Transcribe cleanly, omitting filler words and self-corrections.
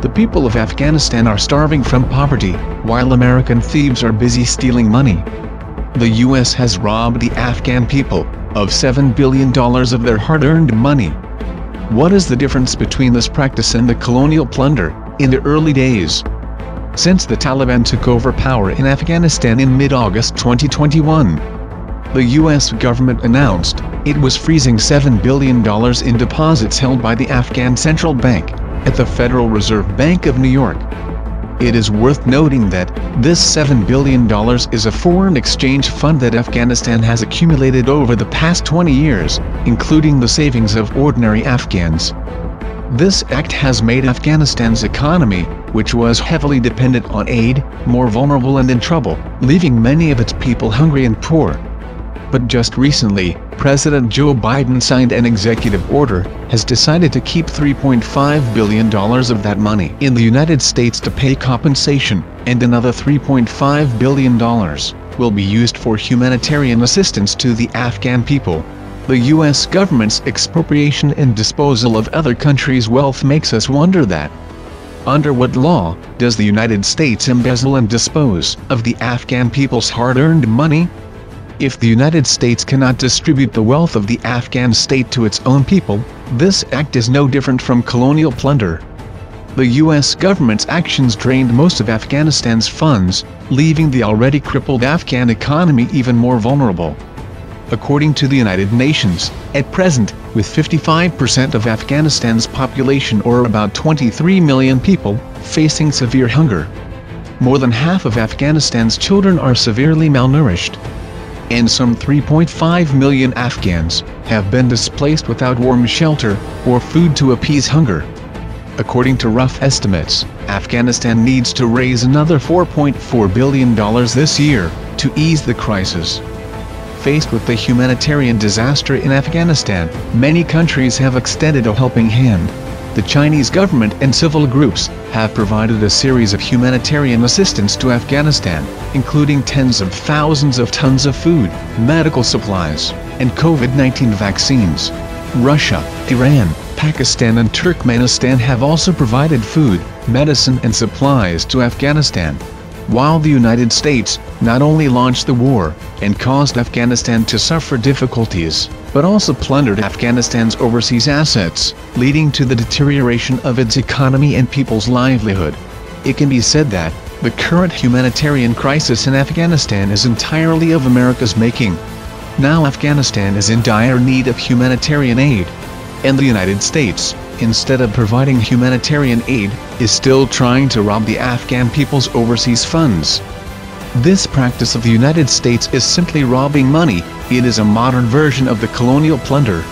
The people of Afghanistan are starving from poverty, while American thieves are busy stealing money. The U.S. has robbed the Afghan people of $7 billion of their hard-earned money. What is the difference between this practice and the colonial plunder in the early days? Since the Taliban took over power in Afghanistan in mid-August 2021, the U.S. government announced it was freezing $7 billion in deposits held by the Afghan Central Bank at the Federal Reserve Bank of New York. It is worth noting that this $7 billion is a foreign exchange fund that Afghanistan has accumulated over the past 20 years, including the savings of ordinary Afghans. This act has made Afghanistan's economy, which was heavily dependent on aid, more vulnerable and in trouble, leaving many of its people hungry and poor. But just recently, President Joe Biden signed an executive order, has decided to keep $3.5 billion of that money in the United States to pay compensation, and another $3.5 billion will be used for humanitarian assistance to the Afghan people. The U.S. government's expropriation and disposal of other countries' wealth makes us wonder that. Under what law does the United States embezzle and dispose of the Afghan people's hard-earned money? If the United States cannot distribute the wealth of the Afghan state to its own people, this act is no different from colonial plunder. The U.S. government's actions drained most of Afghanistan's funds, leaving the already crippled Afghan economy even more vulnerable. According to the United Nations, at present, with 55% of Afghanistan's population, or about 23 million people, facing severe hunger, more than half of Afghanistan's children are severely malnourished, and some 3.5 million Afghans have been displaced without warm shelter or food to appease hunger. According to rough estimates, Afghanistan needs to raise another $4.4 billion this year to ease the crisis. Faced with the humanitarian disaster in Afghanistan, many countries have extended a helping hand. The Chinese government and civil groups have provided a series of humanitarian assistance to Afghanistan, including tens of thousands of tons of food, medical supplies, and COVID-19 vaccines. Russia, Iran, Pakistan and Turkmenistan have also provided food, medicine and supplies to Afghanistan. While the United States not only launched the war and caused Afghanistan to suffer difficulties, but also plundered Afghanistan's overseas assets, leading to the deterioration of its economy and people's livelihood. It can be said that the current humanitarian crisis in Afghanistan is entirely of America's making. Now Afghanistan is in dire need of humanitarian aid, and the United States, instead of providing humanitarian aid, is still trying to rob the Afghan people's overseas funds. This practice of the United States is simply robbing money. It is a modern version of the colonial plunder.